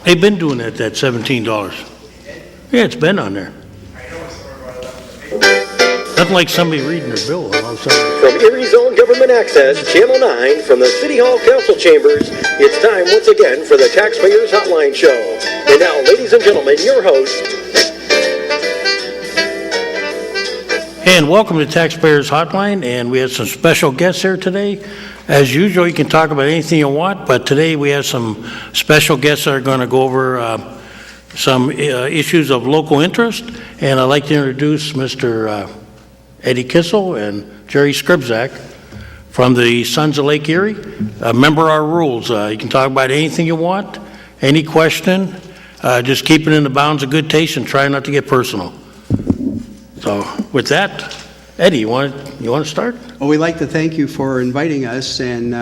They've been doing it at $17. Yeah, it's been on there. Nothing like somebody reading their bill all of a sudden. From Erie Zone Government Access, Channel 9, from the City Hall Council Chambers, it's time once again for the Taxpayers Hotline Show. And now, ladies and gentlemen, your host. And welcome to Taxpayers Hotline, and we have some special guests here today. As usual, you can talk about anything you want, but today we have some special guests that are going to go over some issues of local interest, and I'd like to introduce Mr. Eddie Kissel and Jerry Scribzak from the Sons of Lake Erie. Remember our rules. You can talk about anything you want, any question. Just keep it in the bounds of good taste and try not to get personal. So with that, Eddie, you want to start? Well, we'd like to thank you for inviting us, and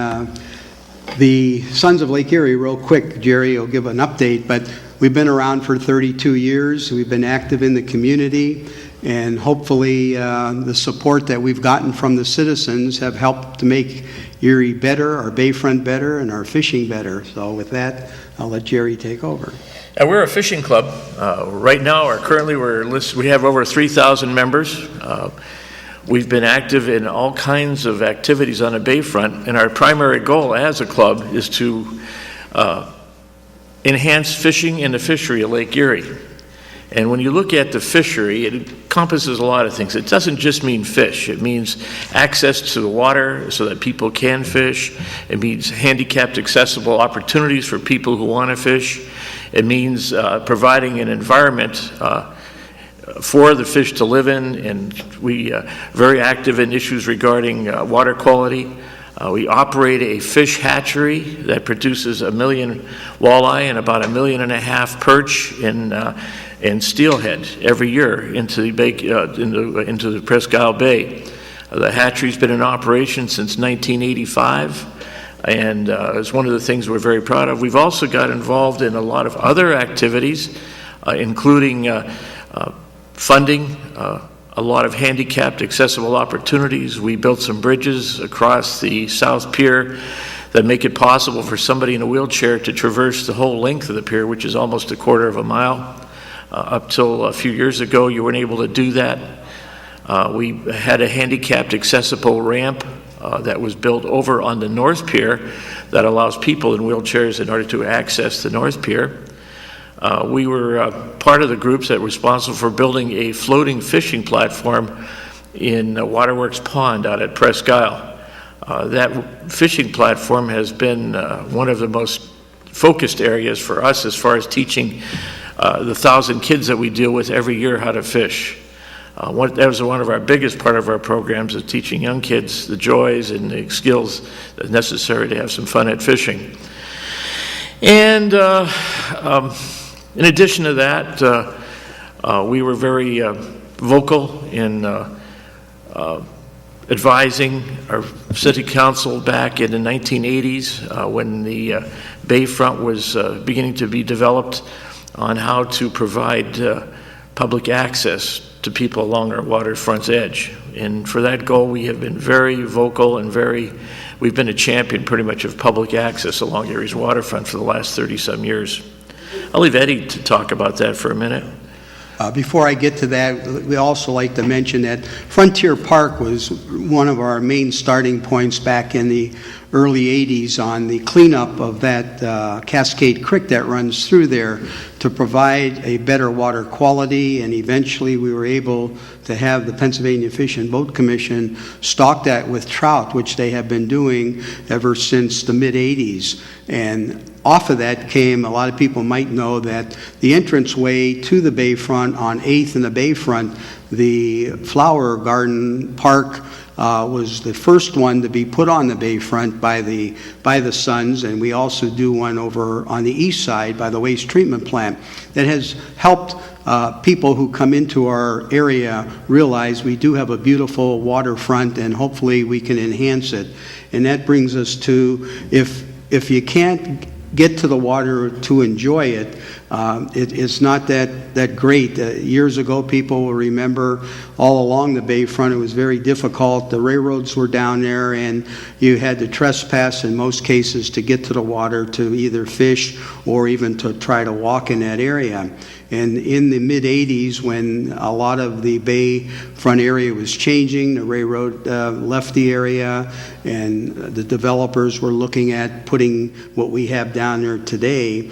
the Sons of Lake Erie, real quick, Jerry will give an update, but we've been around for 32 years. We've been active in the community, and hopefully the support that we've gotten from the citizens have helped to make Erie better, our bayfront better, and our fishing better. So with that, I'll let Jerry take over. We're a fishing club. Right now, currently we have over 3,000 members. We've been active in all kinds of activities on the bayfront, and our primary goal as a club is to enhance fishing in the fishery of Lake Erie. And when you look at the fishery, it encompasses a lot of things. It doesn't just mean fish. It means access to the water so that people can fish. It means handicapped accessible opportunities for people who want to fish. It means providing an environment for the fish to live in, and we are very active in issues regarding water quality. We operate a fish hatchery that produces 1 million walleye and about 1.5 million perch in steelhead every year into the Presque Isle Bay. The hatchery's been in operation since 1985. And it's one of the things we're very proud of. We've also got involved in a lot of other activities, including funding a lot of handicapped accessible opportunities. We built some bridges across the South Pier that make it possible for somebody in a wheelchair to traverse the whole length of the pier, which is almost 1/4 mile. Up till a few years ago, you weren't able to do that. We had a handicapped accessible ramp that was built over on the North Pier that allows people in wheelchairs in order to access the North Pier. We were part of the groups that were responsible for building a floating fishing platform in Waterworks Pond out at Presque Isle. That fishing platform has been one of the most focused areas for us as far as teaching the 1,000 kids that we deal with every year how to fish. That was one of our biggest part of our programs, is teaching young kids the joys and the skills that's necessary to have some fun at fishing. And in addition to that, we were very vocal in advising our city council back in the 1980s when the bayfront was beginning to be developed on how to provide public access to people along our waterfront's edge. And for that goal, we have been very vocal and we've been a champion pretty much of public access along Erie's waterfront for the last 30-some years. I'll leave Eddie to talk about that for a minute. Before I get to that, we also like to mention that Frontier Park was one of our main starting points back in the early 80s on the cleanup of that Cascade Creek that runs through there to provide a better water quality, and eventually we were able to have the Pennsylvania Fish and Boat Commission stock that with trout, which they have been doing ever since the mid-80s. And off of that came, a lot of people might know that the entranceway to the bayfront on 8th and the bayfront, the flower garden park was the first one to be put on the bayfront by the Sons, and we also do one over on the east side by the waste treatment plant that has helped people who come into our area realize we do have a beautiful waterfront, and hopefully we can enhance it. And that brings us to, if you can't get to the water to enjoy it, It's not that great. Years ago, people will remember all along the bayfront, it was very difficult. The railroads were down there, and you had to trespass in most cases to get to the water to either fish or even to try to walk in that area. And in the mid-'80s, when a lot of the bayfront area was changing, the railroad left the area, and the developers were looking at putting what we have down there today,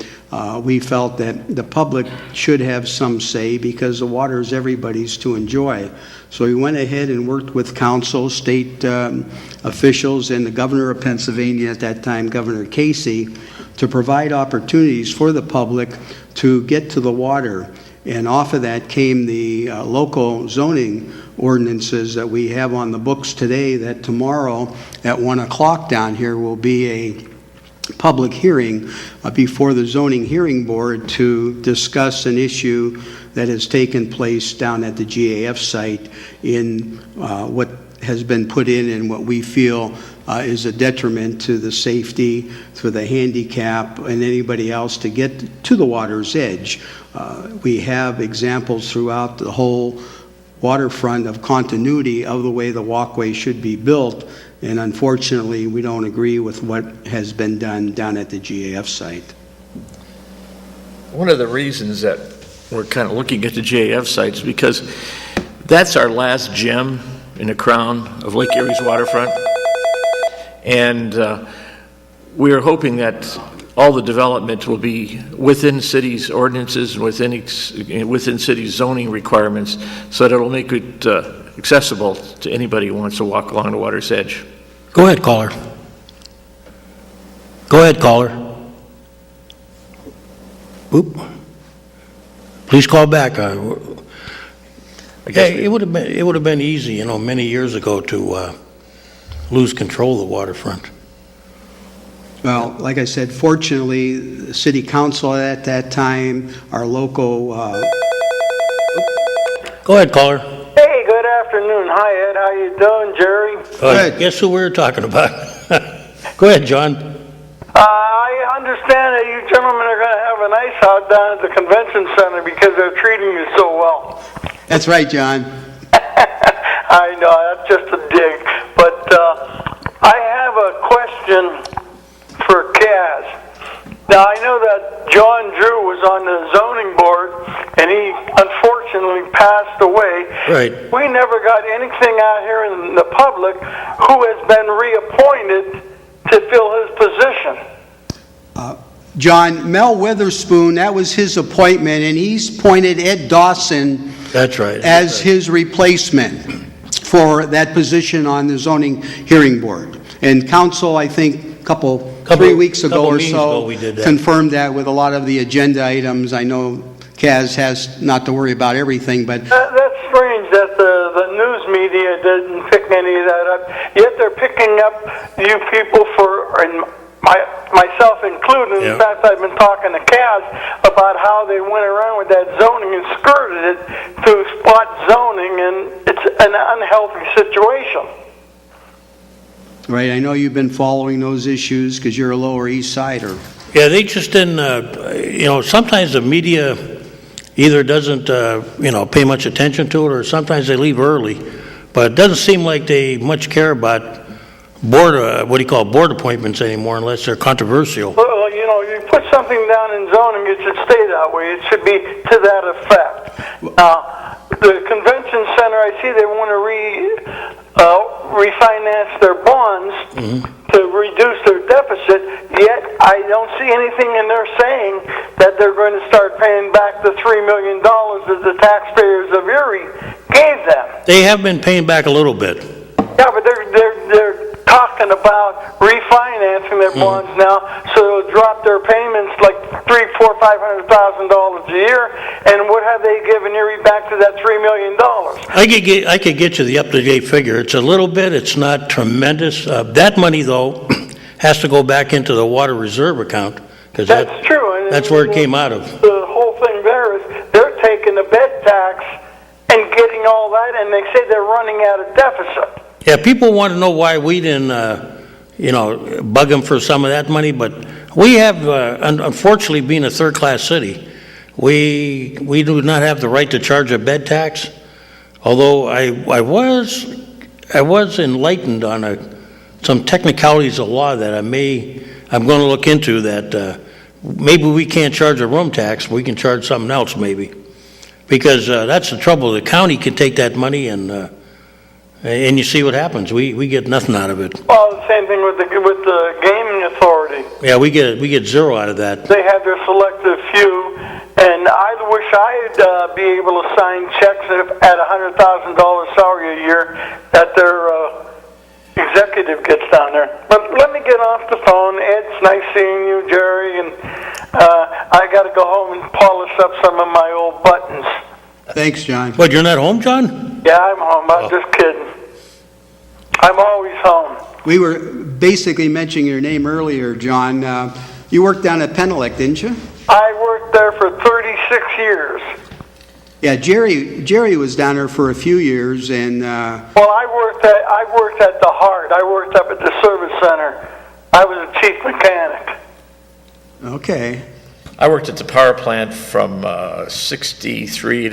we felt that the public should have some say because the water is everybody's to enjoy. So we went ahead and worked with council, state officials, and the governor of Pennsylvania at that time, Governor Casey, to provide opportunities for the public to get to the water. And off of that came the local zoning ordinances that we have on the books today, that tomorrow at 1 o'clock down here will be a public hearing before the zoning hearing board to discuss an issue that has taken place down at the GAF site in what has been put in and what we feel is a detriment to the safety, for the handicap, and anybody else to get to the water's edge. We have examples throughout the whole waterfront of continuity of the way the walkway should be built, and unfortunately we don't agree with what has been done down at the GAF site. One of the reasons that we're kind of looking at the GAF site is because that's our last gem in the crown of Lake Erie's waterfront. And we're hoping that all the development will be within city's ordinances and within city's zoning requirements, so that it'll make it accessible to anybody who wants to walk along the water's edge. Go ahead, caller. Go ahead, caller. Oop. Please call back. It would have been easy, many years ago to lose control of the waterfront. Well, like I said, fortunately, the city council at that time, our local... Go ahead, caller. Hey, good afternoon. Hi, Ed. How you doing, Jerry? ahead. Guess who we were talking about? Go ahead, John. I understand that you gentlemen are going to have an ice out down at the convention center because they're treating you so well. That's right, John. I know, that's just a dig. But I have a question for Kaz. Now, I know that John Drew was on the zoning board, and he unfortunately passed away. Right. We never got anything out here in the public who has been reappointed to fill his position. John, Mel Witherspoon, that was his appointment, and he's appointed Ed Dawson That's right. as his replacement for that position on the zoning hearing board. And council, I think, 3 weeks ago or meetings so, ago we did that. confirmed that with a lot of the agenda items. I know Kaz has not to worry about everything, but That's strange that the news media didn't pick any of that up. Yet they're picking up you people and myself included. Yeah. In fact, I've been talking to Kaz about how they went around with that zoning and skirted it through spot zoning, and it's an unhealthy situation. right, I know you've been following those issues because you're a Lower East Sider. Yeah, they just didn't, sometimes the media either doesn't, pay much attention to it, or sometimes they leave early. But it doesn't seem like they much care about board appointments anymore unless they're controversial. Well, you put something down in zoning, it should stay that way. It should be to that effect. The convention center, I see they want to refinance their bonds to reduce their deficit, yet I don't see anything in there saying that they're going to start paying back the $3 million that the taxpayers of Erie gave them. They have been paying back a little bit. Yeah, but they're talking about refinancing their bonds now, so they'll drop their payments like $500,000 a year. And what have they given Erie back to that $3 million? I could get you the up-to-date figure. It's a little bit. It's not tremendous. That money, though, has to go back into the water reserve account because That's true. And that's where it came out of. The whole thing there is they're taking the bed tax and getting all that, and they say they're running out of deficit. Yeah, people want to know why we didn't, bug them for some of that money, but we have, unfortunately, being a third-class city, we do not have the right to charge a bed tax, although I was enlightened on some technicalities of law that I'm going to look into, that maybe we can't charge a room tax, we can charge something else maybe. Because that's the trouble. The county can take that money and you see what happens. We get nothing out of it. Well, the same thing with the gaming authority. Yeah, we get zero out of that. They have their selective few, and I wish I'd be able to sign checks at $100,000 salary a year that their executive gets down there. But let me get off the phone. It's nice seeing you, Jerry, and I got to go home and polish up some of my old buttons. Thanks, John. What, you're not home, John? Yeah, I'm home. I'm just kidding. I'm always home. We were basically mentioning your name earlier, John. You worked down at Penelec, didn't you? I worked there for 36 years. Yeah, Jerry was down there for a few years, and Well, I worked at the Heart. I worked up at the service center. I was a chief mechanic. okay. I worked at the power plant from 62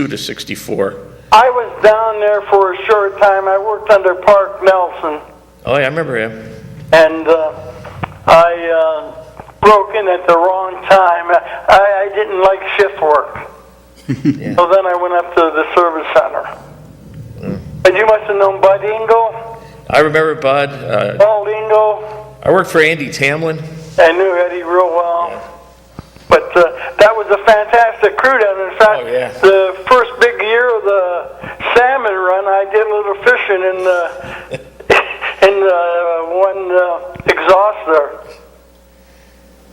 to 64. I was down there for a short time. I worked under Park Nelson, Oh, yeah, I remember him. and I broke in at the wrong time. I didn't like shift work. So then I went up to the service center. And you must have known Bud Ingle, I remember Bud. Paul Ingle. I worked for Andy Tamlin. I knew Eddie real well. But that was a fantastic crew down there. In fact, Oh, yeah. the first big year of the salmon run, I did a little fishing in one exhaust there.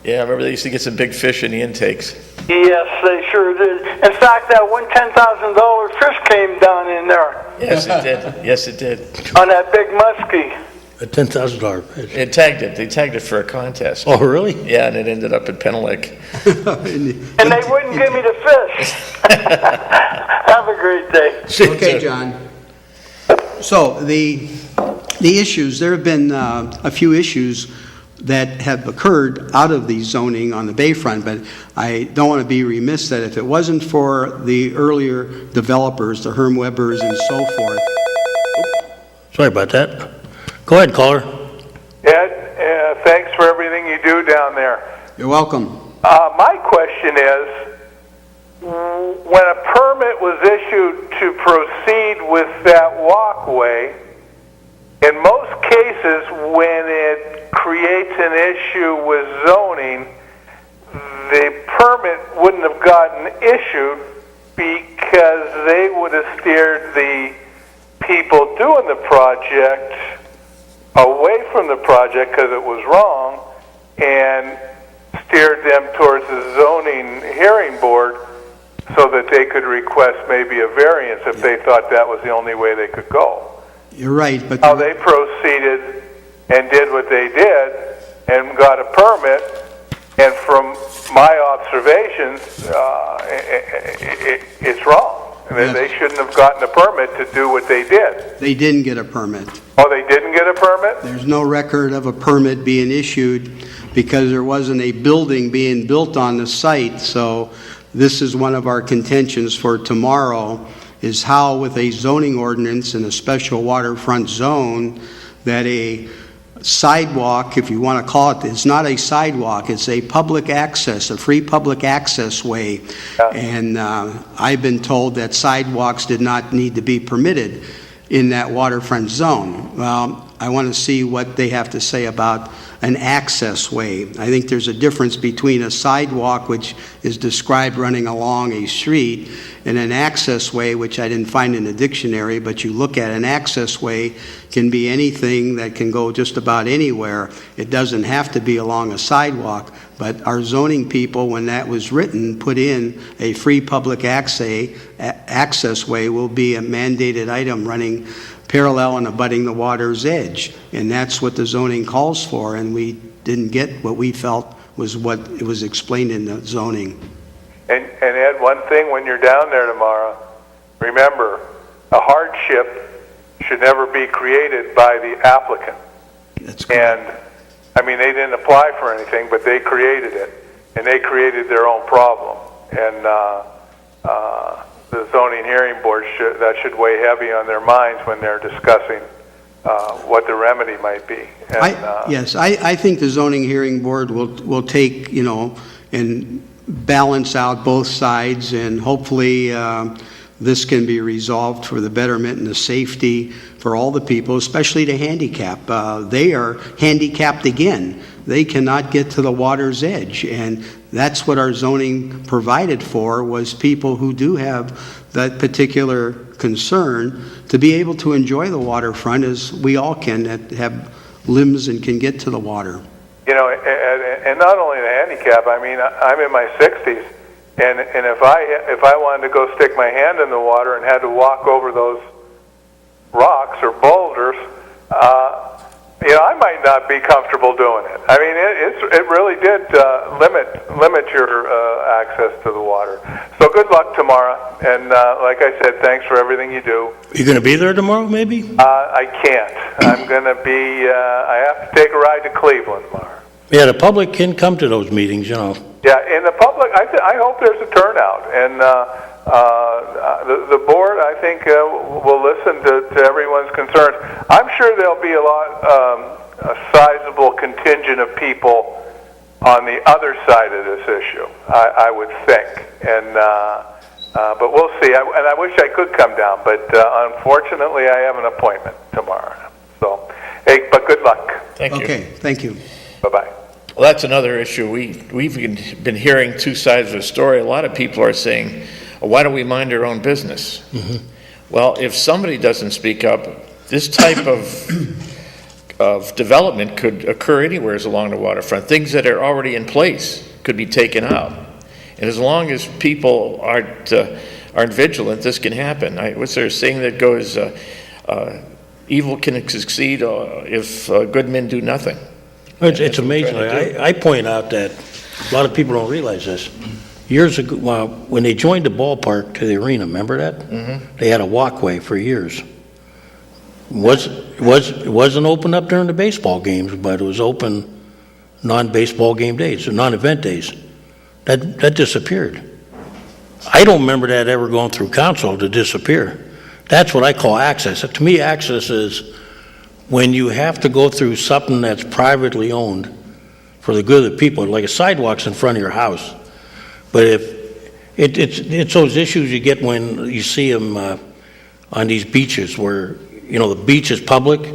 Yeah, I remember they used to get some big fish in the intakes. Yes, they sure did. In fact, that one $10,000 fish came down in there Yes, it did. Yes, it did. on that big muskie. A $10,000 fish. They tagged it for a contest. Oh, really? Yeah, and it ended up at Penelec. And they wouldn't give me the fish. Have a great day. Okay, John. So the issues, there have been a few issues that have occurred out of the zoning on the Bayfront, but I don't want to be remiss that if it wasn't for the earlier developers, the Herm Webbers and so forth. Sorry about that. Go ahead, caller. Ed, thanks for everything you do down there. You're welcome. My question is, when a permit was issued to proceed with that walkway, in most cases when it creates an issue with zoning, the permit wouldn't have gotten issued because they would have steered the people doing the project away from the project because it was wrong and steered them towards the zoning hearing board so that they could request maybe a variance if they thought that was the only way they could go. You're right, but How they proceeded and did what they did and got a permit, and from my observations, it's wrong. Yes. They shouldn't have gotten a permit to do what they did. they didn't get a permit. Oh, they didn't get a permit? There's no record of a permit being issued because there wasn't a building being built on the site. So this is one of our contentions for tomorrow, is how with a zoning ordinance in a special waterfront zone that a sidewalk, if you want to call it, it's not a sidewalk, it's a public access, a free public access way. And I've been told that sidewalks did not need to be permitted in that waterfront zone. Well, I want to see what they have to say about an access way. I think there's a difference between a sidewalk, which is described running along a street, and an access way, which I didn't find in the dictionary, but you look at an access way can be anything that can go just about anywhere. It doesn't have to be along a sidewalk, but our zoning people, when that was written, put in a free public access way will be a mandated item running parallel and abutting the water's edge. And that's what the zoning calls for, and we didn't get what we felt was what it was explained in the zoning. And Ed, one thing when you're down there tomorrow, remember, a hardship should never be created by the applicant. That's correct. And, I mean, they didn't apply for anything, but they created it. and they created their own problem. And the zoning hearing board that should weigh heavy on their minds when they're discussing what the remedy might be. And, Yes, I think the zoning hearing board will take, and balance out both sides, and hopefully this can be resolved for the betterment and the safety for all the people, especially the handicapped. They are handicapped again. They cannot get to the water's edge, and that's what our zoning provided for, was people who do have that particular concern to be able to enjoy the waterfront as we all can, that have limbs and can get to the water. And not only the handicap. I mean, I'm in my 60s, and if I wanted to go stick my hand in the water and had to walk over those rocks or boulders, I might not be comfortable doing it. I mean, it really did limit your access to the water. So good luck tomorrow, and like I said, thanks for everything you do. You going to be there tomorrow, maybe? I can't. I'm going to be. I have to take a ride to Cleveland tomorrow. Yeah, the public can come to those meetings, Yeah, in the public, I hope there's a turnout, and the board, I think, will listen to everyone's concerns. I'm sure there'll be a sizable contingent of people on the other side of this issue, I would think, and but we'll see. And I wish I could come down, but unfortunately, I have an appointment tomorrow. So, hey, but good luck. Thank you. Okay, thank you. Bye-bye. Well, that's another issue. We've been hearing two sides of the story. A lot of people are saying, why don't we mind our own business? Mm-hmm. Well, if somebody doesn't speak up, this type of development could occur anywhere along the waterfront. Things that are already in place could be taken out. And as long as people aren't vigilant, this can happen. What's there a saying that goes, evil can succeed if good men do nothing? It's amazing. I point out that a lot of people don't realize this. Years ago, when they joined the ballpark to the arena, remember that? Mm-hmm. They had a walkway for years. It wasn't open up during the baseball games, but it was open non-baseball game days, or non-event days. That disappeared. I don't remember that ever going through council to disappear. That's what I call access. To me, access is when you have to go through something that's privately owned for the good of the people, like a sidewalk's in front of your house. But if it's those issues you get when you see them on these beaches where, the beach is public,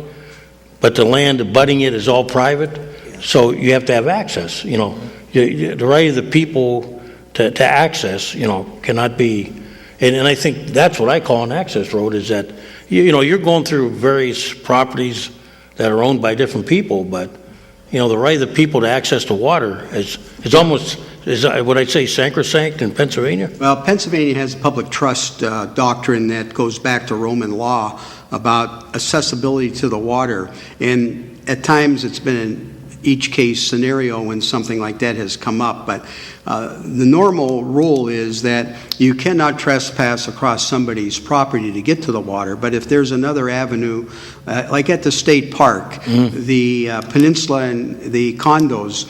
but the land abutting it is all private. So you have to have access, the right of the people to access, cannot be, and I think that's what I call an access road, is that, you're going through various properties that are owned by different people, but, the right of the people to access the water is almost, would I say, sacrosanct in Pennsylvania? Well, Pennsylvania has a public trust doctrine that goes back to Roman law about accessibility to the water. And at times it's been an each case scenario when something like that has come up. But the normal rule is that you cannot trespass across somebody's property to get to the water. But if there's another avenue, like at the state park, the peninsula and the condos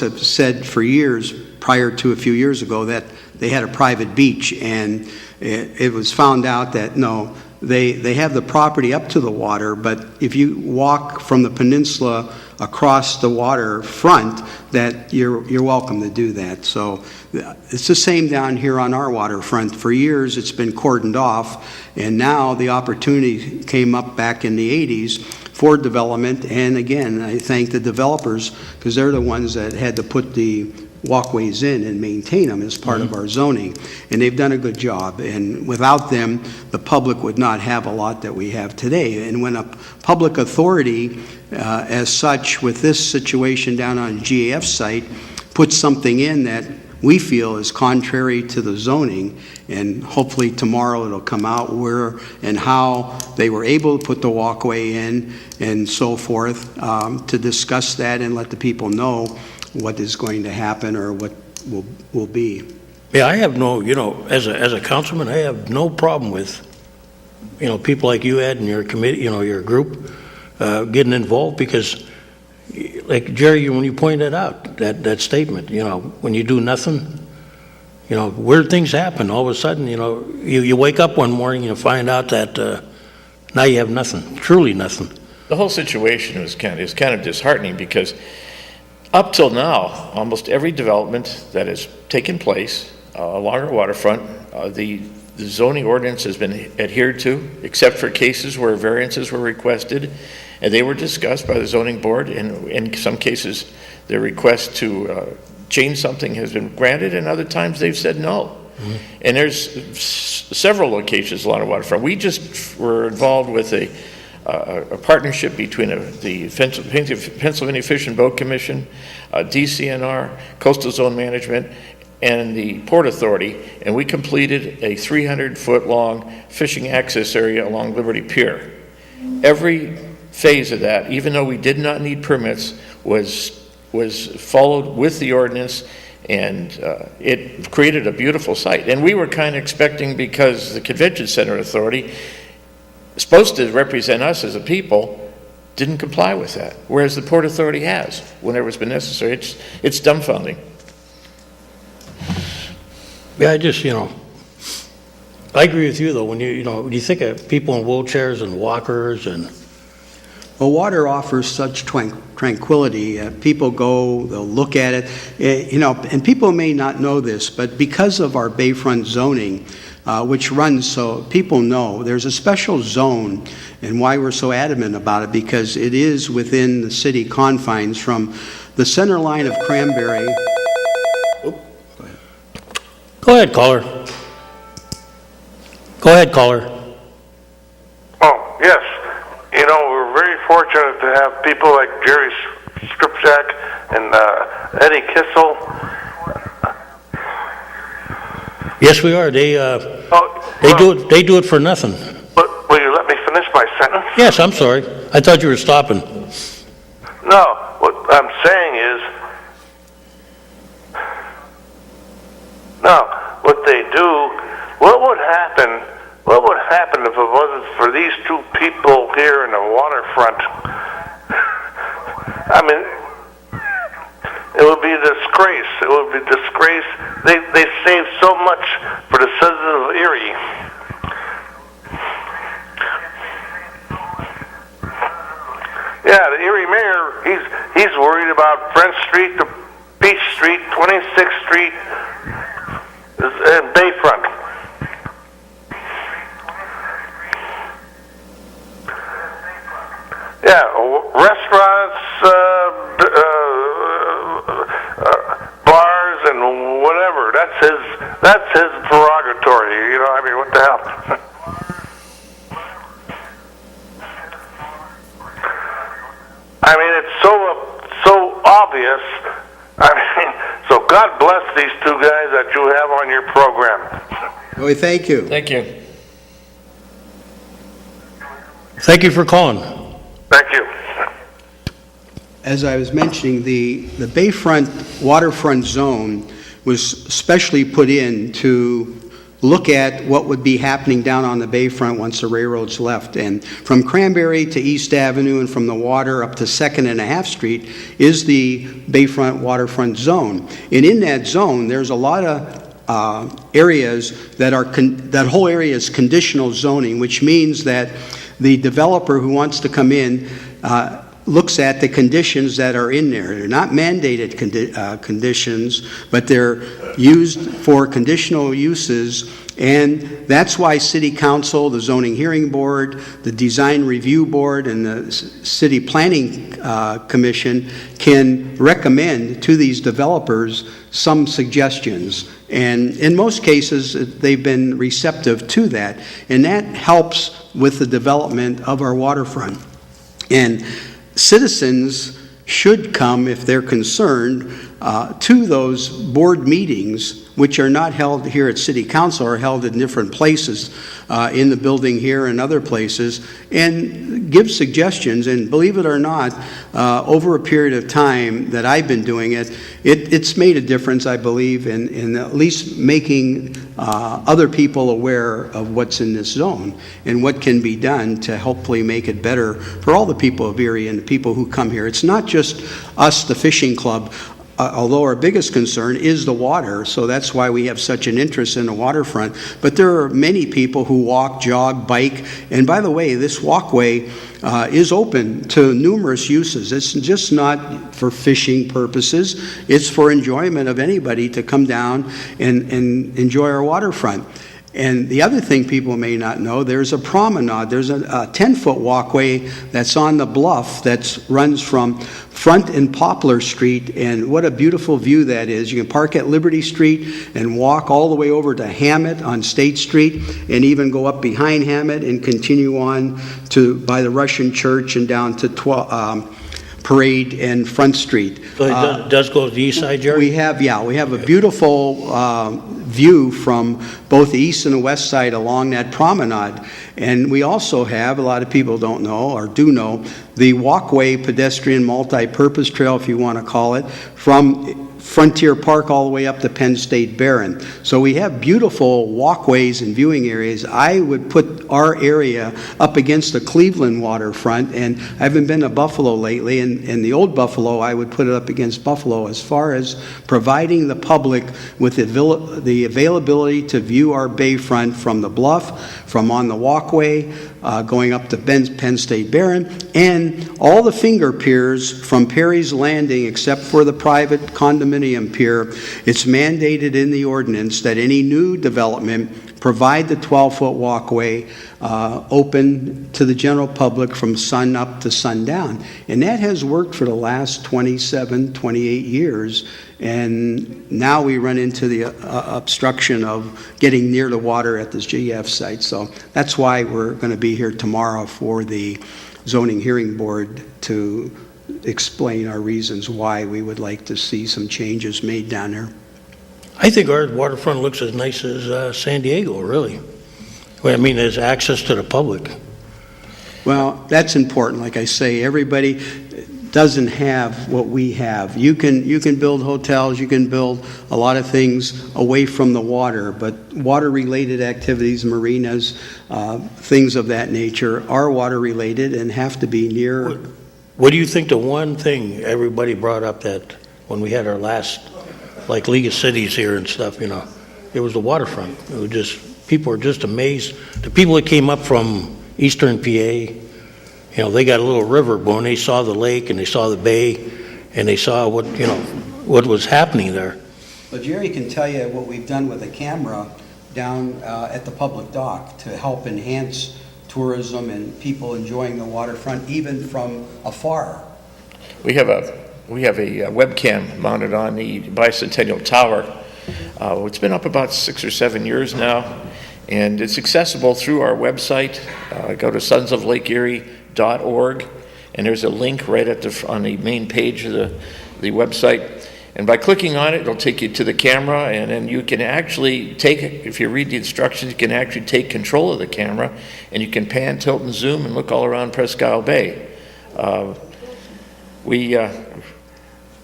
have said for years, prior to a few years ago, that they had a private beach, and it was found out that no, they have the property up to the water, but if you walk from the peninsula across the water front, that you're welcome to do that. So it's the same down here on our waterfront. For years it's been cordoned off, and now the opportunity came up back in the 80s for development. And again, I thank the developers, because they're the ones that had to put the walkways in and maintain them as part of our zoning, and they've done a good job. And without them, the public would not have a lot that we have today. And when a public authority as such, with this situation down on GAF site, puts something in that we feel is contrary to the zoning, and hopefully tomorrow it'll come out where and how they were able to put the walkway in and so forth, to discuss that and let the people know what is going to happen or what will be. Yeah, I have no, as a councilman, I have no problem with, people like you, Ed, and your committee, your group, getting involved, because, like Jerry, when you pointed out that statement, when you do nothing, weird things happen. All of a sudden, you wake up one morning and find out that now you have nothing, truly nothing. The whole situation is kind of disheartening because up till now, almost every development that has taken place along our waterfront, the zoning ordinance has been adhered to, except for cases where variances were requested, and they were discussed by the zoning board, and in some cases, the request to change something has been granted, and other times they've said no. Mm-hmm. And there's several locations along the waterfront. We just were involved with a partnership between the Pennsylvania Fish and Boat Commission, DCNR, Coastal Zone Management, and the Port Authority, and we completed a 300-foot-long fishing access area along Liberty Pier. Every phase of that, even though we did not need permits, was followed with the ordinance, and it created a beautiful site. And we were kind of expecting, because the Convention Center Authority, supposed to represent us as a people, didn't comply with that, whereas the Port Authority has, whenever it's been necessary. It's dumbfounding. Yeah, I agree with you though. When when you think of people in wheelchairs and walkers and. Well, water offers such tranquility. People go, they'll look at it, and people may not know this, but because of our bayfront zoning, which runs so people know, there's a special zone, and why we're so adamant about it, because it is within the city confines from the center line of Cranberry. Go ahead, caller. Go ahead, caller. Oh, yes. We're very fortunate to have people like Jerry Skripczak and Eddie Kissel. Yes, we are. They do it for nothing. But will you let me finish my sentence? Yes, I'm sorry. I thought you were stopping. No, what I'm saying is, no, what they do, what would happen if it wasn't for these two people here in the waterfront? I mean, it would be a disgrace. It would be a disgrace. They saved so much for the citizens of Erie. Yeah, the Erie mayor, he's worried about French Street to Beach Street, 26th Street, and Bayfront. Yeah, restaurants, bars, and whatever. That's his prerogatory. I mean, what the hell? I mean, it's so obvious. I mean, so God bless these two guys that you have on your program. Well, thank you. Thank you. Thank you for calling. Thank you. As I was mentioning, the Bayfront waterfront zone was specially put in to look at what would be happening down on the Bayfront once the railroads left. And from Cranberry to East Avenue and from the water up to 2nd and a half Street is the Bayfront waterfront zone. And in that zone, there's a lot of areas that whole area is conditional zoning, which means that the developer who wants to come in looks at the conditions that are in there. They're not mandated conditions, but they're used for conditional uses, and that's why City Council, the Zoning Hearing Board, the Design Review Board, and the City Planning Commission can recommend to these developers some suggestions. And in most cases, they've been receptive to that, and that helps with the development of our waterfront. And citizens should come, if they're concerned, to those board meetings, which are not held here at City Council, are held in different places in the building here and other places, and give suggestions. And believe it or not, over a period of time that I've been doing it, it's made a difference, I believe, in at least making other people aware of what's in this zone and what can be done to hopefully make it better for all the people of Erie and the people who come here. It's not just us, the fishing club. Although our biggest concern is the water, so that's why we have such an interest in the waterfront. But there are many people who walk, jog, bike, and by the way, this walkway is open to numerous uses. It's just not for fishing purposes. It's for enjoyment of anybody to come down and enjoy our waterfront. And the other thing people may not know, there's a promenade. There's a 10-foot walkway that's on the bluff that runs from Front and Poplar Street, and what a beautiful view that is. You can park at Liberty Street and walk all the way over to Hammett on State Street, and even go up behind Hammett and continue on to by the Russian Church and down to Parade and Front Street. So it does go to the east side, Jerry? We have a beautiful view from both the east and the west side along that promenade. And we also have, a lot of people don't know or do know, the walkway pedestrian multi-purpose trail, if you want to call it, from Frontier Park all the way up to Penn State Barron. So we have beautiful walkways and viewing areas. I would put our area up against the Cleveland waterfront, and I haven't been to Buffalo lately, and the old Buffalo, I would put it up against Buffalo as far as providing the public with the availability to view our bayfront from the bluff, from on the walkway, going up to Penn State Barron, and all the finger piers from Perry's Landing, except for the private condominium pier. It's mandated in the ordinance that any new development provide the 12-foot walkway open to the general public from sun up to sundown. And that has worked for the last 27, 28 years. And now we run into the obstruction of getting near the water at this GF site. So that's why we're going to be here tomorrow for the zoning hearing board to explain our reasons why we would like to see some changes made down there. I think our waterfront looks as nice as San Diego, really. Well, I mean, there's access to the public. Well, that's important. Like I say, everybody doesn't have what we have. You can build hotels, you can build a lot of things away from the water, but water-related activities, marinas, things of that nature are water-related and have to be near. What do you think the one thing everybody brought up that when we had our last, like League of Cities here and stuff, you know, it was the waterfront. It was just, people were just amazed. The people that came up from eastern PA, you know, they got a little river, but when they saw the lake and they saw the bay and they saw what, you know, what was happening there. Well, Jerry can tell you what we've done with the camera down at the public dock to help enhance tourism and people enjoying the waterfront even from afar. We have a webcam mounted on the Bicentennial Tower. It's been up about 6 or 7 years now, and it's accessible through our website. Go to sonsoflakeerie.org, and there's a link right on the main page of the website. And by clicking on it, it'll take you to the camera, and then you can actually if you read the instructions, you can actually take control of the camera, and you can pan, tilt, and zoom and look all around Presque Isle Bay. We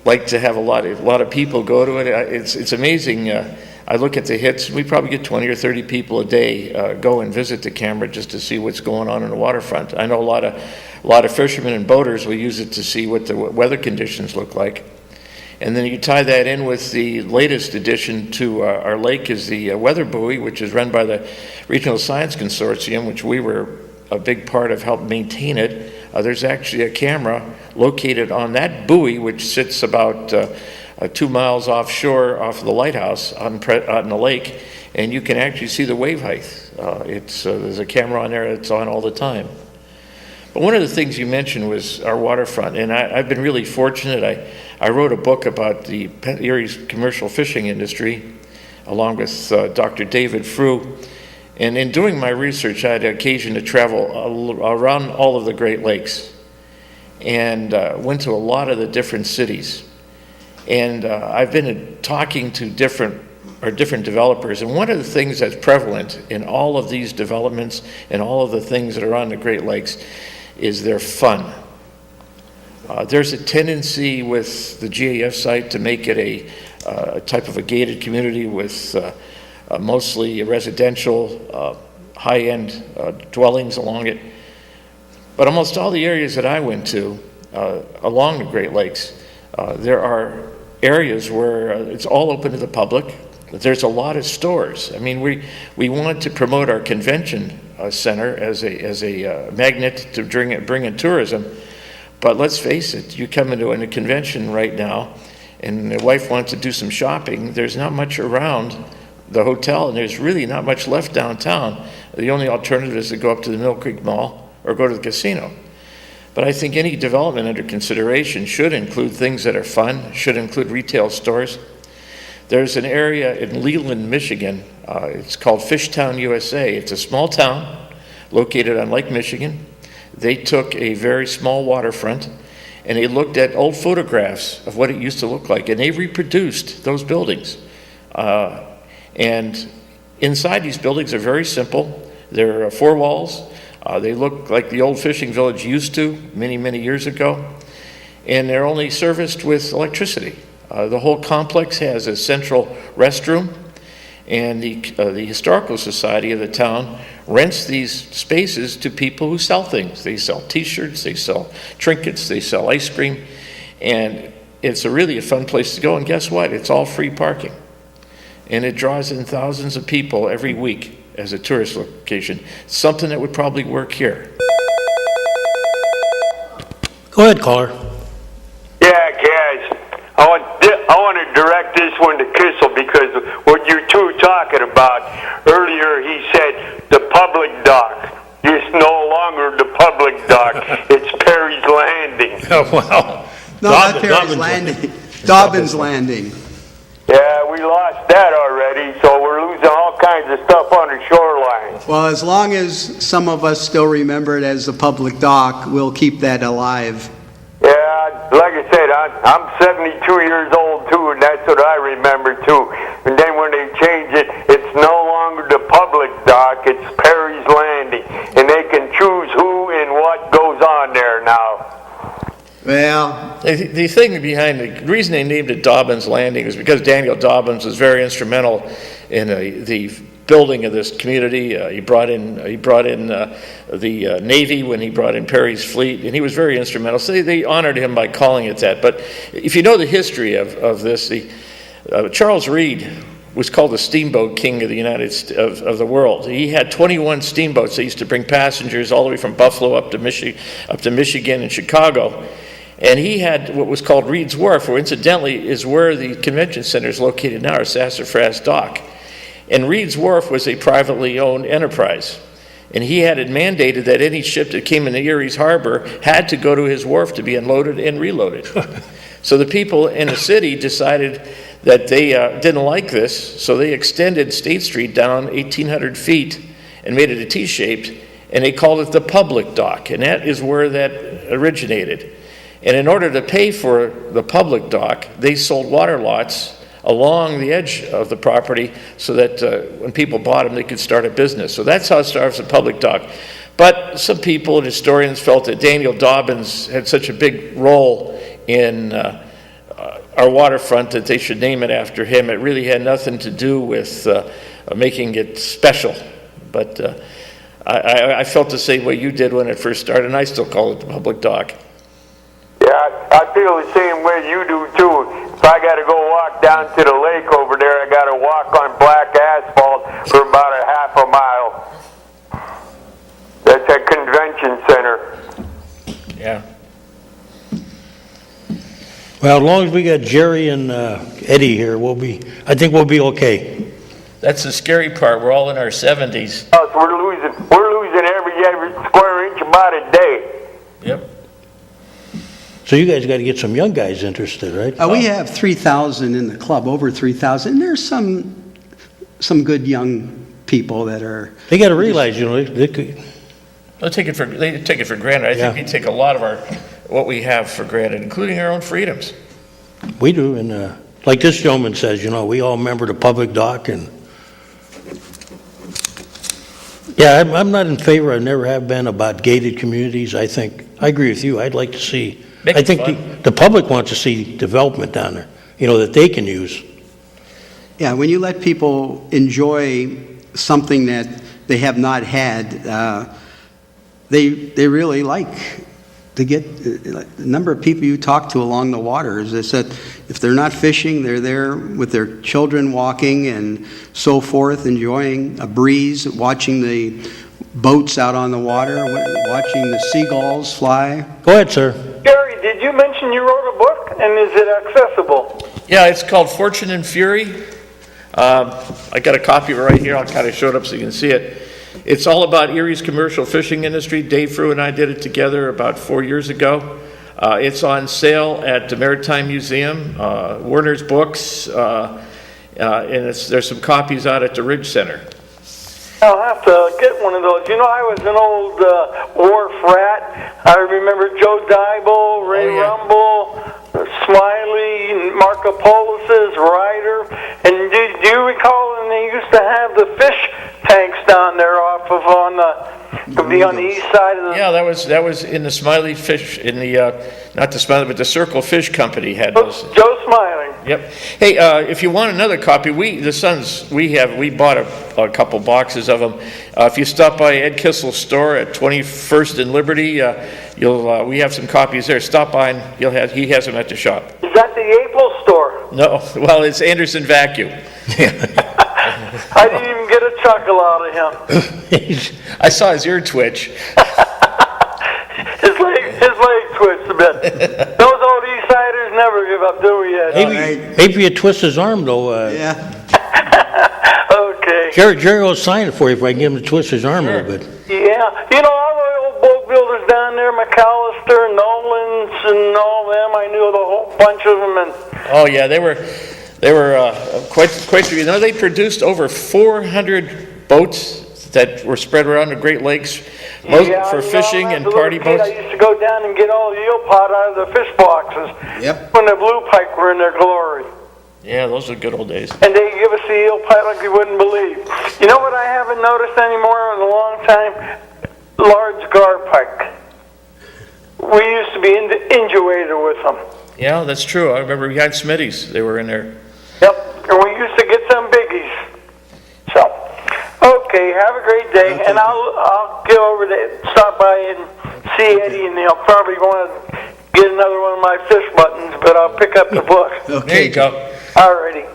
like to have a lot of people go to it. It's amazing. I look at the hits. We probably get 20 or 30 people a day go and visit the camera just to see what's going on in the waterfront. I know a lot of fishermen and boaters will use it to see what the weather conditions look like. And then you tie that in with the latest addition to our lake is the weather buoy, which is run by the Regional Science Consortium, which we were a big part of helping maintain it. There's actually a camera located on that buoy, which sits about 2 miles offshore off of the lighthouse on the lake, and you can actually see the wave height. There's a camera on there that's on all the time. But one of the things you mentioned was our waterfront, and I've been really fortunate. I wrote a book about the Erie's commercial fishing industry, along with Dr. David Frew. And in doing my research, I had occasion to travel around all of the Great Lakes, and went to a lot of the different cities. And I've been talking to different developers, and one of the things that's prevalent in all of these developments and all of the things that are on the Great Lakes is their fun. There's a tendency with the GAF site to make it a type of a gated community with mostly residential, high-end dwellings along it. But almost all the areas that I went to along the Great Lakes, there are areas where it's all open to the public. There's a lot of stores. I mean, we want to promote our convention center as a magnet to bring in tourism. But let's face it, you come into a convention right now, and the wife wants to do some shopping. There's not much around the hotel, and there's really not much left downtown. The only alternative is to go up to the Mill Creek Mall or go to the casino. But I think any development under consideration should include things that are fun, should include retail stores. There's an area in Leland, Michigan. It's called Fishtown, USA. It's a small town located on Lake Michigan. They took a very small waterfront and they looked at old photographs of what it used to look like, and they reproduced those buildings. And inside these buildings are very simple. They're 4 walls. They look like the old fishing village used to many, many years ago. And they're only serviced with electricity. The whole complex has a central restroom, and the Historical Society of the town rents these spaces to people who sell things. They sell t-shirts, they sell trinkets, they sell ice cream, and it's really a fun place to go. And guess what? It's all free parking. And it draws in thousands of people every week as a tourist location. Something that would probably work here. Go ahead, caller. Yeah, Kaz. I want to direct this one to Kissel, because what you two talking about earlier, he said the public dock. It's no longer the public dock. It's Perry's Landing. Oh, wow. No, not Perry's Landing. Dobbin's Landing. Yeah, we lost that already, so we're losing all kinds of stuff on the shoreline. Well, as long as some of us still remember it as the public dock, we'll keep that alive. Yeah, like I said, I'm 72 years old too, and that's what I remember too. And then when they change it, it's no longer the public dock, it's Perry's Landing. And they can choose who and what goes on there now. Well, The thing behind the reason they named it Dobbin's Landing is because Daniel Dobbins was very instrumental in the building of this community. He brought in the Navy when he brought in Perry's fleet, and he was very instrumental. So they honored him by calling it that. But if you know the history of this, Charles Reed was called the steamboat king of the world. He had 21 steamboats that used to bring passengers all the way from Buffalo up to Michigan and Chicago. And he had what was called Reed's Wharf, where incidentally is where the convention center is located now, or Sassafras Dock. And Reed's Wharf was a privately owned enterprise. And he had it mandated that any ship that came into Erie's harbor had to go to his wharf to be unloaded and reloaded. So the people in the city decided that they didn't like this, so they extended State Street down 1,800 feet and made it a T-shaped, and they called it the public dock, and that is where that originated. And in order to pay for the public dock, they sold water lots along the edge of the property so that when people bought them, they could start a business. So that's how it starts a public dock. But some people and historians felt that Daniel Dobbins had such a big role in our waterfront that they should name it after him. It really had nothing to do with making it special. But I felt the same way you did when it first started, and I still call it the public dock. Yeah, I feel the same way you do too. If I got to go walk down to the lake over there, I got to walk on black asphalt for about a half a mile. That's a convention center. Yeah. Well, as long as we got Jerry and Eddie here, I think we'll be okay. That's the scary part. We're all in our 70s. We're losing every square inch about a day. Yep. So you guys got to get some young guys interested, right? we have 3,000 in the club, over 3,000. There's some good young people that are. They got to realize, they could. They take it for granted. I think we take a lot of what we have for granted, including our own freedoms. We do, and like this gentleman says, we all remember the public dock, and yeah, I'm not in favor. I never have been about gated communities. I agree with you. I'd like to see. I think the public wants to see development down there, that they can use. Yeah, when you let people enjoy something that they have not had, they really like to get the number of people you talk to along the water. Is they said if they're not fishing, they're there with their children walking and so forth, enjoying a breeze, watching the boats out on the water, watching the seagulls fly. Go ahead, sir. Gary, did you mention you wrote a book, and is it accessible? Yeah, it's called Fortune and Fury. I got a copy of it right here. I'll kind of show it up so you can see it. It's all about Erie's commercial fishing industry. Dave Frew and I did it together about 4 years ago. It's on sale at the Maritime Museum, Werner's Books, and there's some copies out at the Ridge Center. I'll have to get one of those. You know, I was an old wharf rat. I remember Joe Dybel, Ray Rumble, Smiley, Marco Polis's Ryder. And do you recall when they used to have the fish tanks down there off of on the east side of the... Yeah, that was in the Smiley Fish, in the, not the Smiley, but the Circle Fish Company had those. Joe Smiling. Yep. Hey, if you want another copy, we bought a couple boxes of them. If you stop by Ed Kissel's store at 21st and Liberty, we have some copies there. Stop by and he has them at the shop. Is that the April store? No, well, it's Anderson Vacuum. I didn't even get a chuckle out of him. I saw his ear twitch. His leg twitched a bit. Those old Eastsiders never give up, do we yet? Maybe you twist his arm, though. Yeah. Okay. Jerry will sign it for you if I can get him to twist his arm a little bit. Yeah. You know, all the old boat builders down there, McAllister, Nolan's, and all them, I knew the whole bunch of them. And Oh, yeah, they were quite, you know, they produced over 400 boats that were spread around the Great Lakes, for fishing and party boats. I used to go down and get all the eel pot out of the fish boxes. Yep. When the blue pike were in their glory. Yeah, those are good old days. And they give us the eel pike like you wouldn't believe. You know what I haven't noticed anymore in a long time? Large gar pike. We used to be indurated with them. Yeah, that's true. I remember we had Smitty's. They were in there. Yep, and we used to get some biggies. So, okay, have a great day, and I'll go over to stop by and see Eddie, and he'll probably want to get another one of my fish buttons, but I'll pick up the book. Okay. There you go. Alrighty.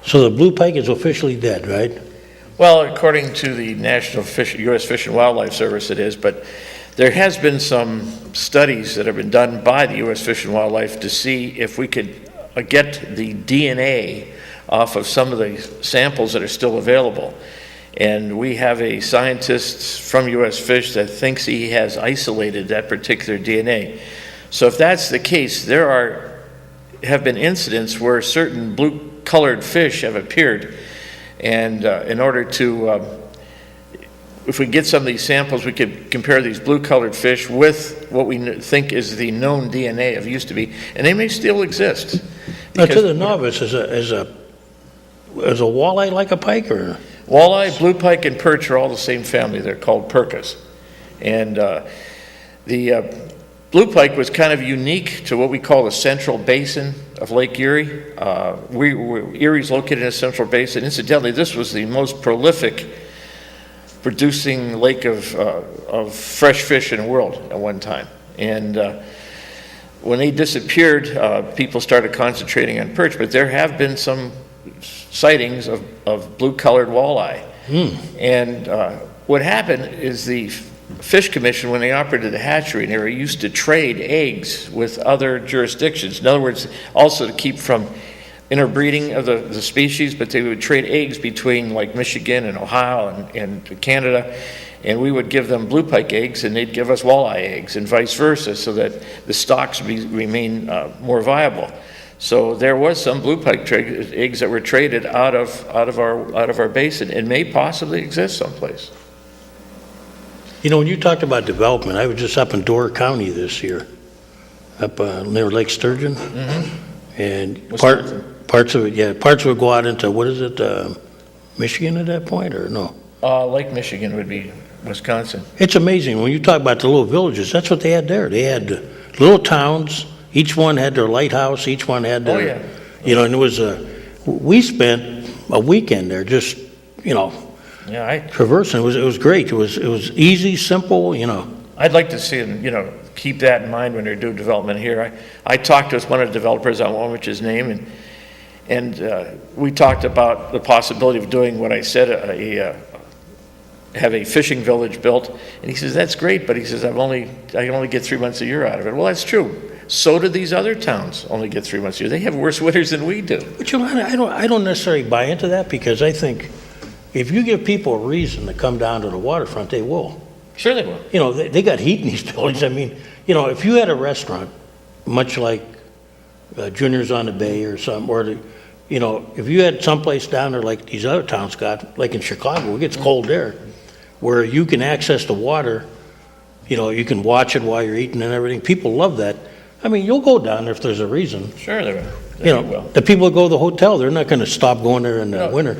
So the blue pike is officially dead, right? Well, according to the U.S. Fish and Wildlife Service, it is, but there has been some studies that have been done by the U.S. Fish and Wildlife to see if we could get the DNA off of some of the samples that are still available. And we have a scientist from U.S. Fish that thinks he has isolated that particular DNA. So if that's the case, have been incidents where certain blue-colored fish have appeared. And in order to, if we get some of these samples, we could compare these blue-colored fish with what we think is the known DNA of used to be, and they may still exist. Now, to the novice, is a walleye like a pike, or? Walleye, blue pike, and perch are all the same family. They're called percas. And the blue pike was kind of unique to what we call the central basin of Lake Erie. Erie's located in a central basin. Incidentally, this was the most prolific producing lake of fresh fish in the world at one time. And when they disappeared, people started concentrating on perch, but there have been some sightings of blue-colored walleye. And what happened is the Fish Commission, when they operated the hatchery in Erie, used to trade eggs with other jurisdictions. In other words, also to keep from interbreeding of the species, but they would trade eggs between like Michigan and Ohio and Canada, and we would give them blue pike eggs and they'd give us walleye eggs and vice versa, so that the stocks remain more viable. So there was some blue pike eggs that were traded out of our basin and may possibly exist someplace. You know, when you talked about development, I was just up in Door County this year, up near Lake Sturgeon, and parts of it go out into, what is it, Michigan at that point, or no? Lake Michigan would be Wisconsin. It's amazing when you talk about the little villages. That's what they had there. They had little towns. Each one had their lighthouse. Each one had their, you know, and it was we spent a weekend there just, Yeah, traversing. It was great. It was easy, simple, I'd like to see them, keep that in mind when they're doing development here. I talked with one of the developers, I won't mention his name, and we talked about the possibility of doing what I said, have a fishing village built, and he says, that's great, but he says, I can only get 3 months a year out of it. Well, that's true. So do these other towns only get 3 months a year. They have worse winters than we do. But I don't necessarily buy into that, because I think if you give people a reason to come down to the waterfront, they will. Sure they will. They got heat in these buildings. I mean, if you had a restaurant, much like Junior's on the Bay or something, or if you had someplace down there like these other towns got, like in Chicago, it gets cold there, where you can access the water, you can watch it while you're eating and everything. People love that. I mean, you'll go down there if there's a reason. Sure they will. The people that go to the hotel, they're not going to stop going there in the winter.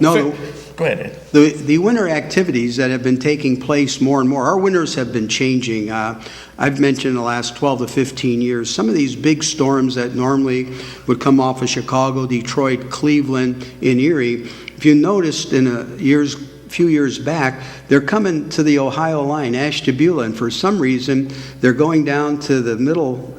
No, Go ahead, Ed. the winter activities that have been taking place more and more, our winters have been changing. I've mentioned the last 12 to 15 years, some of these big storms that normally would come off of Chicago, Detroit, Cleveland, and Erie, if you noticed in few years back, they're coming to the Ohio line, Ashtabula, and for some reason, they're going down to the middle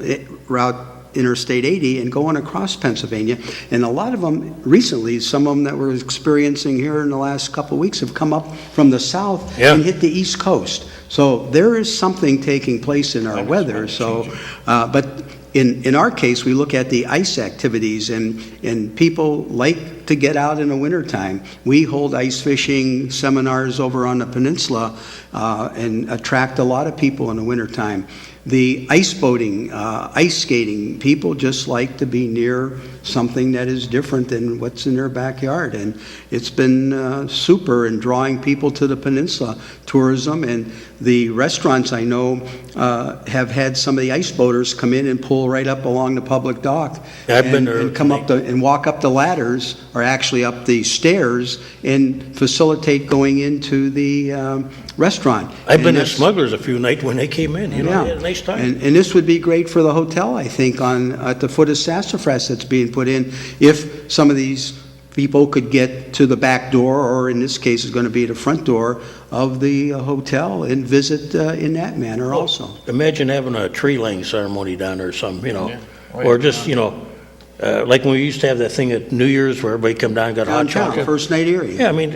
route, Interstate 80, and going across Pennsylvania. And a lot of them recently, some of them that we're experiencing here in the last couple of weeks have come up from the south and hit the East Coast. So there is something taking place in our weather. So, but in our case, we look at the ice activities, and people like to get out in the wintertime. We hold ice fishing seminars over on the peninsula and attract a lot of people in the wintertime. The ice boating, ice skating, people just like to be near something that is different than what's in their backyard. And it's been super in drawing people to the peninsula, tourism. And the restaurants I know have had some of the ice boaters come in and pull right up along the public dock. Yeah, I've been there and come up and walk up the ladders, or actually up the stairs, and facilitate going into the restaurant. I've been to Smugglers a few nights when they came in. They had a nice time. And this would be great for the hotel, I think, at the foot of Sassafras that's being put in, if some of these people could get to the back door, or in this case, it's going to be the front door of the hotel, and visit in that manner also. Imagine having a tree laying ceremony down there or something, or just, like when we used to have that thing at New Year's where everybody come down and got hot chocolate. First night Erie. Yeah, I mean,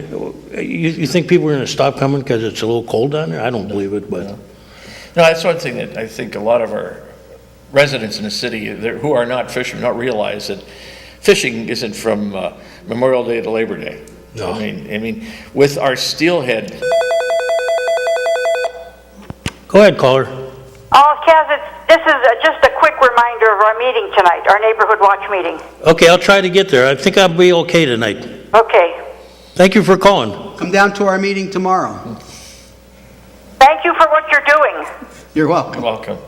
you think people are going to stop coming because it's a little cold down there? I don't believe it, but. No, that's one thing that I think a lot of our residents in the city who are not fishermen don't realize, that fishing isn't from Memorial Day to Labor Day. No. I mean, with our steelhead. Go ahead, caller. Oh, Kaz, this is just a quick reminder of our meeting tonight, our neighborhood watch meeting. Okay, I'll try to get there. I think I'll be okay tonight. Okay. Thank you for calling. Come down to our meeting tomorrow. Thank you for what you're doing. You're welcome. You're welcome.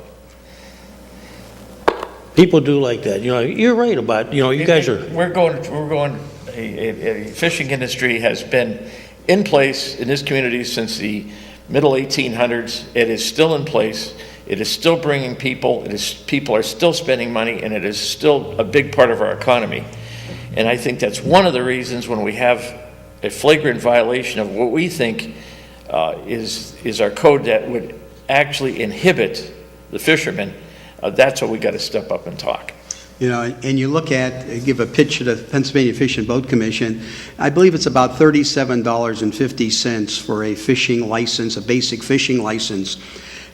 People do like that. You're right about, you guys are. We're going, a fishing industry has been in place in this community since the middle 1800s. It is still in place. It is still bringing people. People are still spending money, and it is still a big part of our economy. And I think that's one of the reasons when we have a flagrant violation of what we think is our code that would actually inhibit the fishermen, that's what we got to step up and talk. And you look at, give a pitch to the Pennsylvania Fish and Boat Commission, I believe it's about $37.50 for a fishing license, a basic fishing license.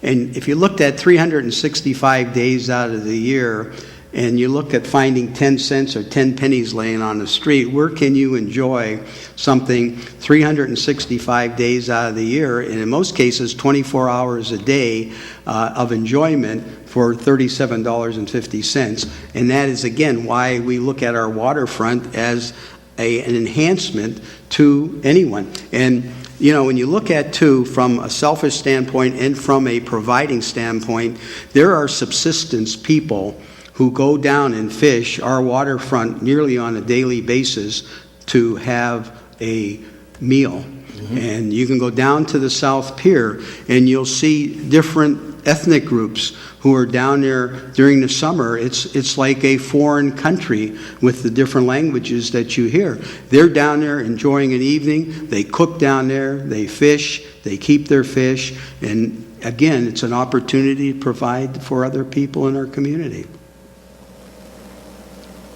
And if you looked at 365 days out of the year, and you look at finding 10 cents or 10 pennies laying on the street, where can you enjoy something 365 days out of the year, and in most cases 24 hours a day of enjoyment for $37.50? And that is, again, why we look at our waterfront as an enhancement to anyone. And when you look at, too, from a selfish standpoint and from a providing standpoint, there are subsistence people who go down and fish our waterfront nearly on a daily basis to have a meal. Mm-hmm. And you can go down to the South Pier and you'll see different ethnic groups who are down there during the summer. It's like a foreign country with the different languages that you hear. They're down there enjoying an evening. They cook down there. They fish. They keep their fish. And again, it's an opportunity to provide for other people in our community.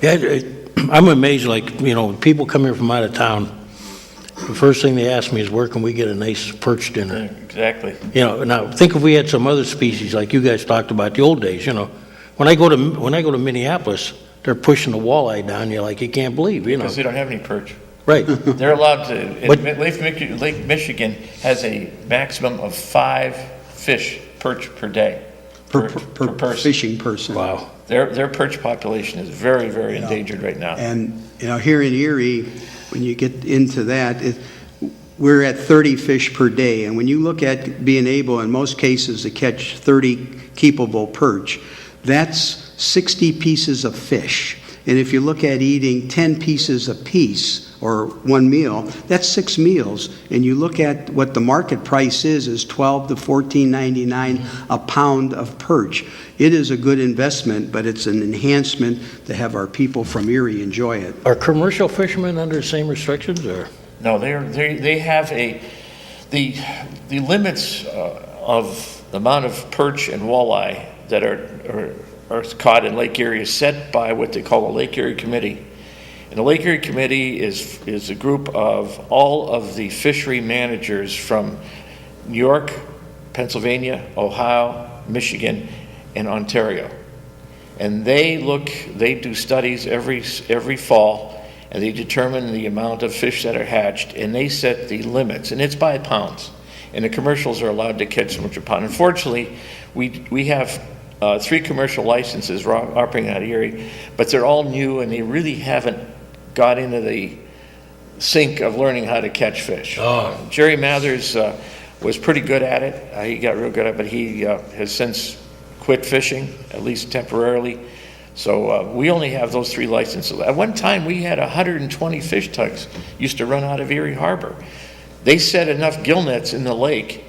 Yeah, I'm amazed, like, when people come here from out of town, the first thing they ask me is, where can we get a nice perch dinner? Exactly. Now, think if we had some other species like you guys talked about the old days, When I go to Minneapolis, they're pushing the walleye down, you're like, you can't believe, Because they don't have any perch. Right. They're allowed to, Lake Michigan has a maximum of 5 fish perch per day. Per person. Fishing person. Wow. Their perch population is very, very endangered right now. And, here in Erie, when you get into that, we're at 30 fish per day. And when you look at being able, in most cases, to catch 30 keepable perch, that's 60 pieces of fish. And if you look at eating 10 pieces a piece, or one meal, that's 6 meals. And you look at what the market price is $12 to $14.99 a pound of perch. It is a good investment, but it's an enhancement to have our people from Erie enjoy it. Are commercial fishermen under the same restrictions, or? No, they have the limits of the amount of perch and walleye that are caught in Lake Erie is set by what they call the Lake Erie Committee. And the Lake Erie Committee is a group of all of the fishery managers from New York, Pennsylvania, Ohio, Michigan, and Ontario. And they do studies every fall, and they determine the amount of fish that are hatched, and they set the limits, and it's by pounds. And the commercials are allowed to catch so much a pound. Unfortunately, we have 3 commercial licenses operating out of Erie, but they're all new, and they really haven't got into the sink of learning how to catch fish. Oh. Jerry Mathers was pretty good at it. He got real good at it, but he has since quit fishing, at least temporarily. So we only have those 3 licenses. At one time, we had 120 fish tugs used to run out of Erie Harbor. They set enough gill nets in the lake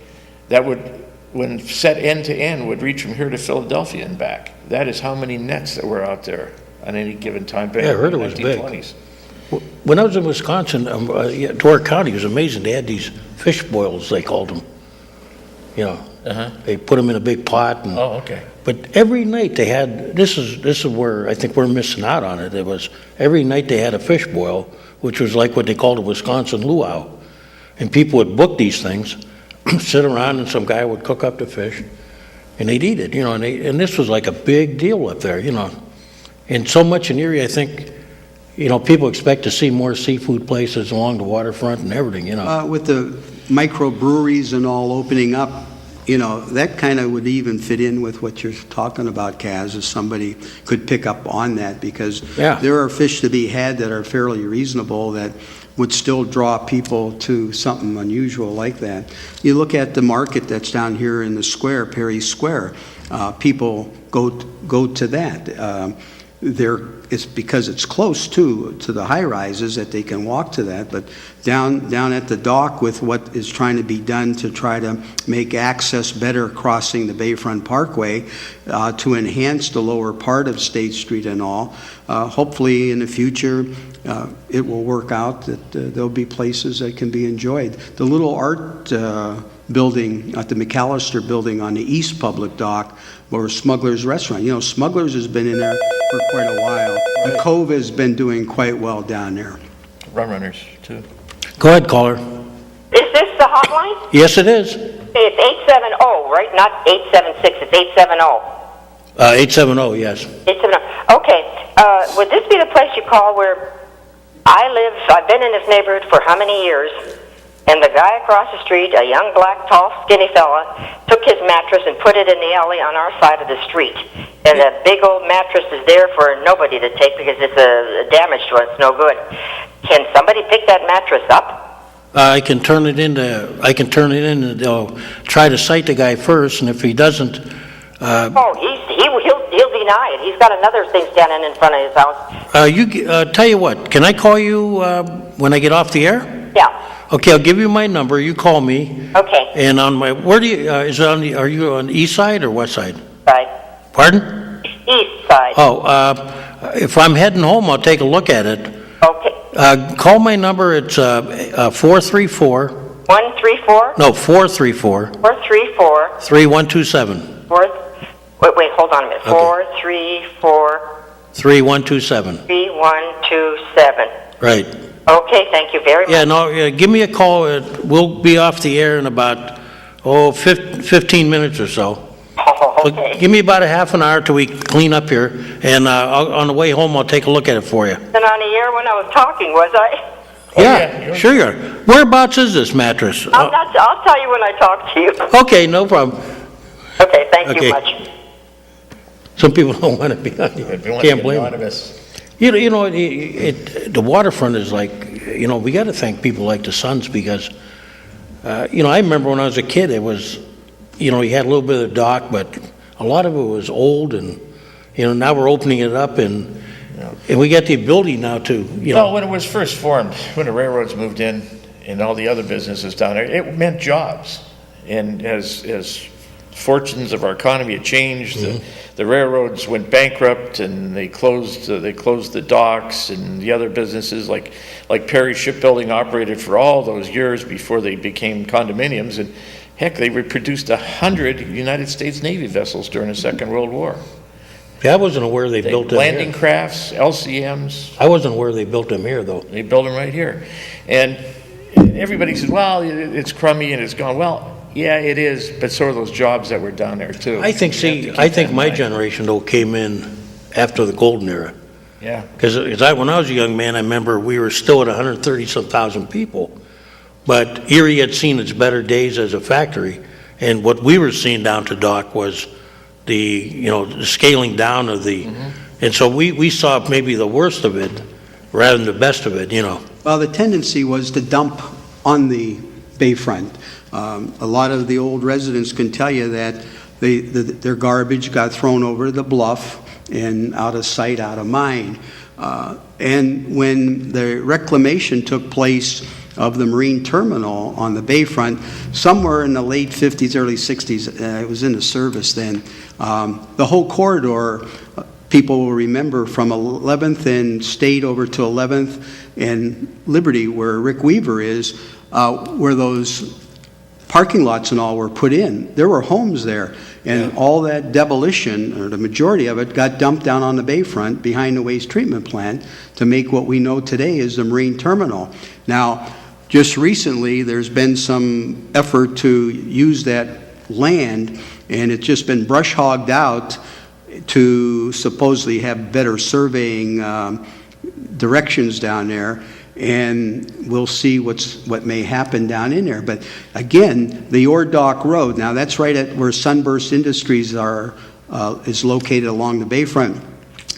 that would, when set end to end, would reach from here to Philadelphia and back. That is how many nets that were out there on any given time back Yeah, I heard in it was the big. 1920s. When I was in Wisconsin, Door County, it was amazing. They had these fish boils, they called them. They put them in a big pot. And, Oh, okay. But every night they had, this is where I think we're missing out on it. It was every night they had a fish boil, which was like what they called a Wisconsin luau. And people would book these things, sit around, and some guy would cook up the fish, and they'd eat it, and this was like a big deal up there, And so much in Erie, I think, people expect to see more seafood places along the waterfront and everything, With the microbreweries and all opening up, that kind of would even fit in with what you're talking about, Kaz, if somebody could pick up on that, because there are fish to be had that are fairly reasonable that would still draw people to something unusual like that. You look at the market that's down here in the square, Perry Square, people go to that. It's because it's close to the high rises that they can walk to that, but down at the dock with what is trying to be done to try to make access better crossing the Bayfront Parkway to enhance the lower part of State Street and all. Hopefully in the future it will work out that there'll be places that can be enjoyed. The little art building at the McAllister building on the East Public Dock, or Smuggler's Restaurant. Smuggler's has been in there for quite a while. The Cove has been doing quite well down there. Rum runners, too. Go ahead, caller. Is this the hotline? Yes, it is. It's 870, right? Not 876, it's 870. 870, yes. 870. Okay. Would this be the place you call where I've been in this neighborhood for how many years? And the guy across the street, a young, black, tall, skinny fella, took his mattress and put it in the alley on our side of the street. And the big old mattress is there for nobody to take because it's a damaged one. It's no good. Can somebody pick that mattress up? I can turn it in, and they'll try to cite the guy first, and if he doesn't... He'll deny it. He's got another thing standing in front of his house. Tell you what, can I call you when I get off the air? Yeah. Okay, I'll give you my number. You call me. Okay, And on my, where do you, is it on the, are you on the east side or west side? side. Pardon? East side. Oh, if I'm heading home, I'll take a look at it. Okay. Call my number. It's 434, 134? no, 434 434. 3127. Wait, hold on a minute. Okay. 434 3127. 3127. Right. Okay, thank you very much. Yeah, no, yeah, give me a call. We'll be off the air in about, 15 minutes or so. Oh, So okay. give me about a half an hour till we clean up here, and on the way home, I'll take a look at it for you. Been on the air when I was talking, was I? Yeah, sure you are. Whereabouts is this mattress? I'll tell you when I talk to you. Okay, no problem. Okay, thank Okay. you much. Some people don't want to be on here. Can't blame them. You know, the waterfront is like, we got to thank people like the Suns because, I remember when I was a kid, it was, you had a little bit of dock, but a lot of it was old, and now we're opening it up, and we got the ability now to, Well, when it was first formed, when the railroads moved in and all the other businesses down there, it meant jobs. And as fortunes of our economy had changed, the railroads went bankrupt, and they closed the docks, and the other businesses like Perry Shipbuilding operated for all those years before they became condominiums. And heck, they produced 100 United States Navy vessels during the Second World War. Yeah, I wasn't aware they built them Landing here. crafts, LCMs. I wasn't aware they built them here, though. They build them right here. And everybody says, well, it's crummy and it's gone. Well, yeah, it is, but so are those jobs that were down there, too. I think my generation, though, came in after the golden era. Yeah. Because when I was a young man, I remember we were still at 130-some thousand people. But Erie had seen its better days as a factory, and what we were seeing down to dock was the scaling down of the, and so we saw maybe the worst of it rather than the best of it, Well, the tendency was to dump on the bayfront. A lot of the old residents can tell you that their garbage got thrown over the bluff and out of sight, out of mind. And when the reclamation took place of the marine terminal on the bayfront, somewhere in the late 50s, early 60s, it was into service then, the whole corridor, people will remember from 11th and State over to 11th and Liberty, where Rick Weaver is, where those parking lots and all were put in. There were homes there, and all that demolition, or the majority of it, got dumped down on the bayfront behind the waste treatment plant to make what we know today as the marine terminal. Now, just recently, there's been some effort to use that land, and it's just been brush hogged out to supposedly have better surveying directions down there, and we'll see what may happen down in there. But again, the Ore Dock Road, now that's right at where Sunburst Industries is located along the bayfront.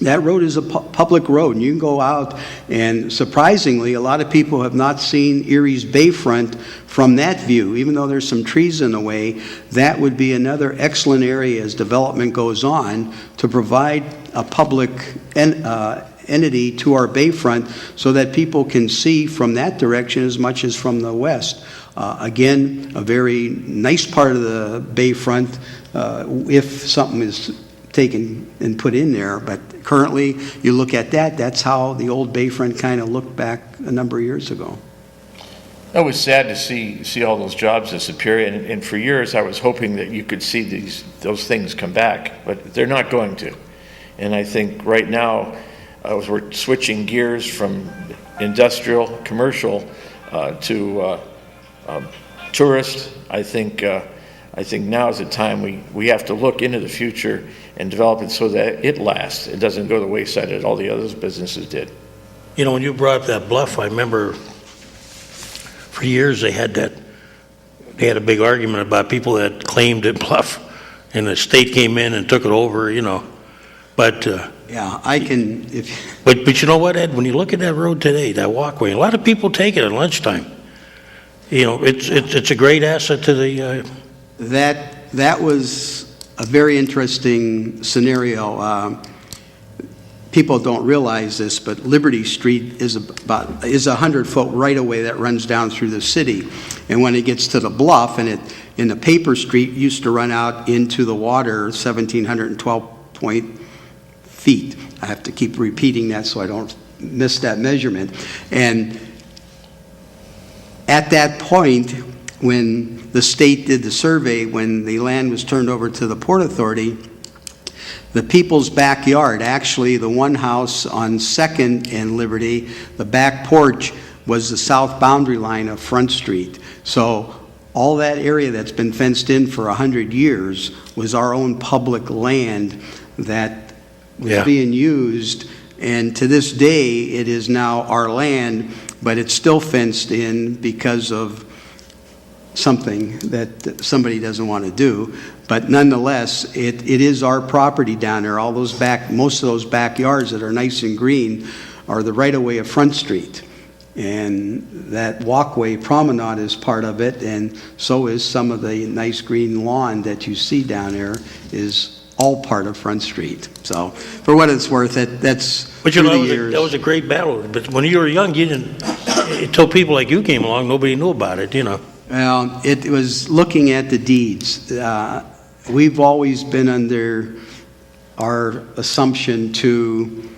That road is a public road, and you can go out, and surprisingly, a lot of people have not seen Erie's bayfront from that view. Even though there's some trees in the way, that would be another excellent area as development goes on to provide a public entity to our bayfront so that people can see from that direction as much as from the west. Again, a very nice part of the bayfront if something is taken and put in there, but currently you look at that's how the old bayfront kind of looked back a number of years ago. It was sad to see all those jobs disappear, and for years I was hoping that you could see those things come back, but they're not going to. And I think right now, as we're switching gears from industrial, commercial to tourist, I think now is the time we have to look into the future and develop it so that it lasts. It doesn't go the wayside that all the other businesses did. When you brought up that bluff, I remember for years they had a big argument about people that claimed it bluff, and the state came in and took it over, But yeah, I can. But you know what, Ed? When you look at that road today, that walkway, a lot of people take it at lunchtime. It's a great asset to the. That was a very interesting scenario. people don't realize this, but Liberty Street is a 100-foot right-of-way that runs down through the city. And when it gets to the bluff, and in the paper street used to run out into the water 1,712 feet. I have to keep repeating that so I don't miss that measurement. And at that point, when the state did the survey, when the land was turned over to the Port Authority, the people's backyard, actually the one house on 2nd and Liberty, the back porch was the south boundary line of Front Street. So all that area that's been fenced in for 100 years was our own public land that was being used, and to this day it is now our land, but it's still fenced in because of something that somebody doesn't want to do. But nonetheless, it is our property down there. All those most of those backyards that are nice and green are the right-of-way of Front Street. And that walkway promenade is part of it, and so is some of the nice green lawn that you see down there is all part of Front Street. So for what it's worth, that's But you know, that was a great battle. But when you were young, you didn't, until people like you came along, nobody knew about it, you know. Well, it was looking at the deeds. We've always been under our assumption to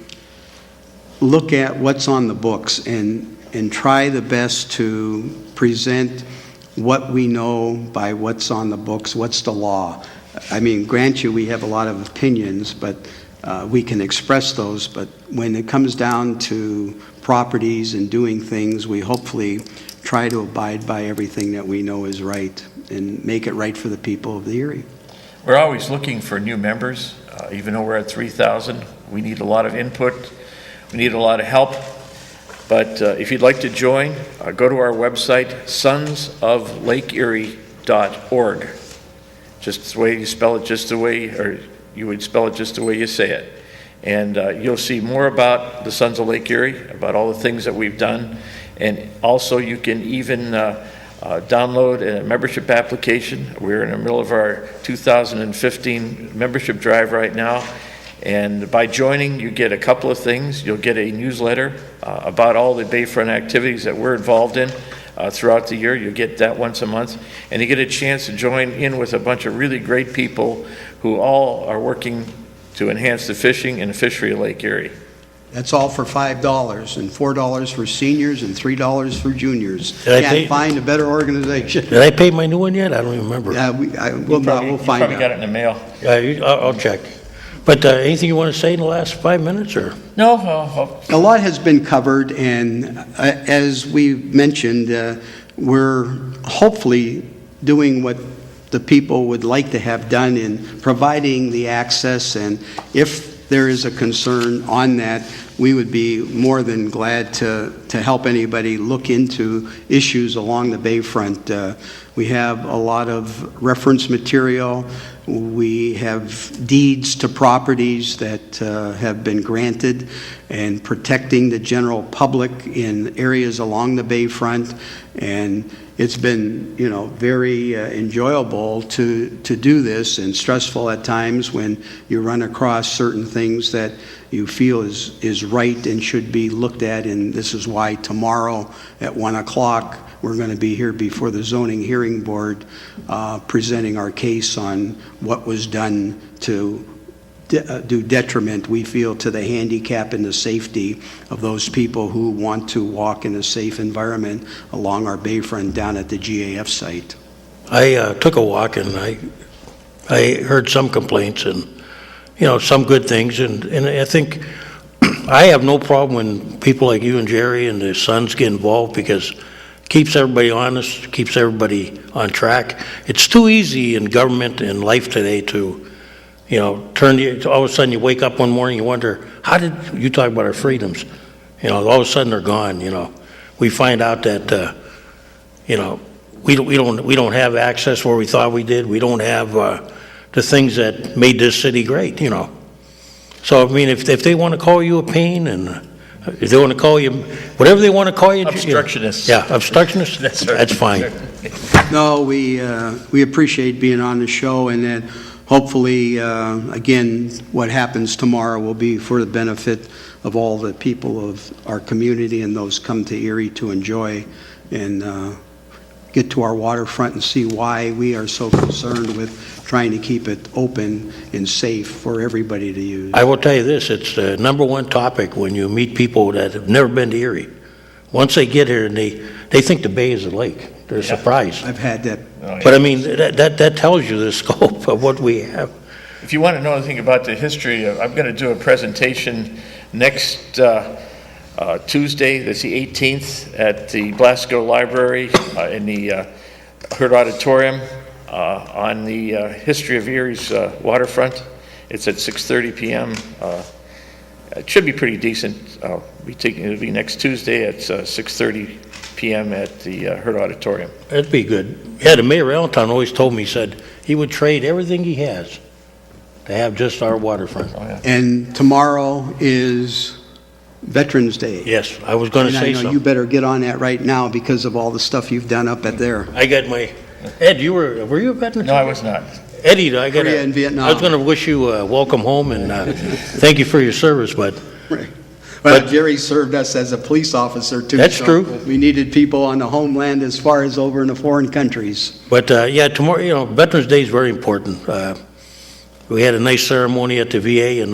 look at what's on the books and try the best to present what we know by what's on the books, what's the law. I mean, grant you, we have a lot of opinions, but we can express those. But when it comes down to properties and doing things, we hopefully try to abide by everything that we know is right and make it right for the people of the Erie. We're always looking for new members. Even though we're at 3,000, we need a lot of input. We need a lot of help. But if you'd like to join, go to our website, sonsoflakeerie.org. Just the way you spell it, just the way, or you would spell it just the way you say it. And you'll see more about the Sons of Lake Erie, about all the things that we've done. And also you can even download a membership application. We're in the middle of our 2015 membership drive right now. And by joining, you get a couple of things. You'll get a newsletter about all the Bayfront activities that we're involved in throughout the year. You get that once a month. And you get a chance to join in with a bunch of really great people who all are working to enhance the fishing and the fishery of Lake Erie. That's all for $5, and $4 for seniors, and $3 for juniors. Did I Can't pay- find a better organization. Did I pay my new one yet? I don't even remember. We'll find Probably got out. it in the mail. I'll check. But anything you want to say in the last 5 minutes, or? No, A lot has been covered, and as we mentioned, we're hopefully doing what the people would like to have done in providing the access, and if there is a concern on that, we would be more than glad to help anybody look into issues along the bayfront. We have a lot of reference material. We have deeds to properties that have been granted, and protecting the general public in areas along the bayfront. And it's been, very enjoyable to do this, and stressful at times when you run across certain things that you feel is right and should be looked at. And this is why tomorrow at 1 o'clock we're going to be here before the zoning hearing board presenting our case on what was done to do detriment, we feel, to the handicap and the safety of those people who want to walk in a safe environment along our bayfront down at the GAF site. I took a walk, and I heard some complaints and, some good things. And I think I have no problem when people like you and Jerry and the Sons get involved, because it keeps everybody honest, keeps everybody on track. It's too easy in government and life today to, all of a sudden you wake up one morning, you wonder, how did you talk about our freedoms? All of a sudden they're gone. We find out that, we don't have access where we thought we did. We don't have the things that made this city great. So I mean, if they want to call you a pain, and if they want to call you whatever they want to call you, Obstructionist. Obstructionist. That's right. That's fine. No, we appreciate being on the show, and that hopefully, again, what happens tomorrow will be for the benefit of all the people of our community and those come to Erie to enjoy and get to our waterfront and see why we are so concerned with trying to keep it open and safe for everybody to use. I will tell you this, it's the number one topic when you meet people that have never been to Erie. Once they get here and they think the bay is a lake, they're surprised. I've had that. But I mean, that tells you the scope of what we have. If you want to know anything about the history, I'm going to do a presentation next Tuesday, that's the 18th, at the Blasco Library in the Hurd Auditorium on the history of Erie's waterfront. It's at 6:30 p.m. It should be pretty decent. It'll be next Tuesday at 6:30 p.m. at the Hurd Auditorium. That'd be good. Yeah, the mayor of Allentown always told me, he said he would trade everything he has to have just our waterfront. Oh, yeah. And tomorrow is Veterans Day. Yes, I was going to And say I know so. you better get on that right now because of all the stuff you've done up at there. I got my, Ed, were you a veteran? No, I was not. Eddie, I got Korea and Vietnam. I was going to wish you welcome home and thank you for your service, but Well, Jerry served us as a police officer too. That's so true. We needed people on the homeland as far as over in the foreign countries. yeah, tomorrow, Veterans Day is very important. We had a nice ceremony at the VA, and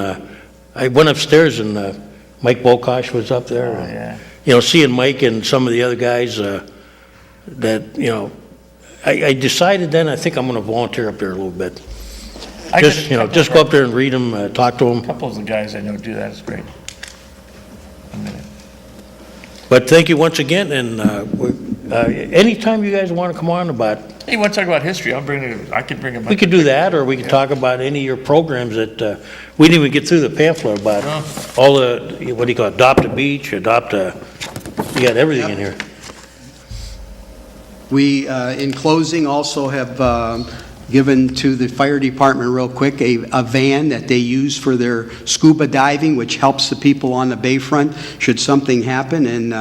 I went upstairs, and Mike Bokosh was up there. Oh, yeah. Seeing Mike and some of the other guys that, I decided then I think I'm going to volunteer up there a little bit. Just go up there and read them, talk to them. A couple of the guys I know do that. It's great. But thank you once again, and anytime you guys want to come on about, Hey, you want to talk about history? I could bring them. we could do that, or we could talk about any of your programs that, we didn't even get through the pamphlet about all the, what do you call it, Adopt a Beach, you got everything in here. We, in closing, also have given to the fire department real quick a van that they use for their scuba diving, which helps the people on the bayfront should something happen. And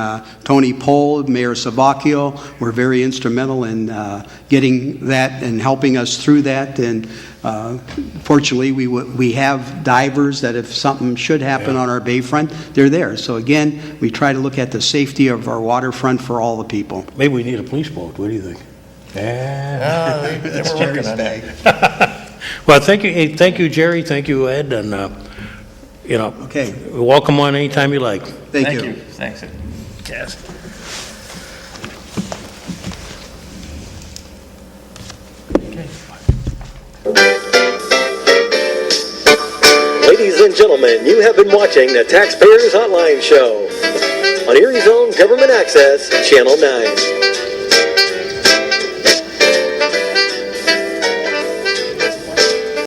Tony Pohl, Mayor Savacchio were very instrumental in getting that and helping us through that. And fortunately, we have divers that if something should happen on our bayfront, they're there. So again, we try to look at the safety of our waterfront for all the people. Maybe we need a police boat, what do you think? Yeah. They were working on that. Well, thank you, hey, thank you, Jerry, thank you, Ed, and, Okay, welcome on anytime you like. thank you. Thanks, Ed. Yes. Ladies and gentlemen, you have been watching the Taxpayers Hotline Show on Erie's own Government Access, Channel 9.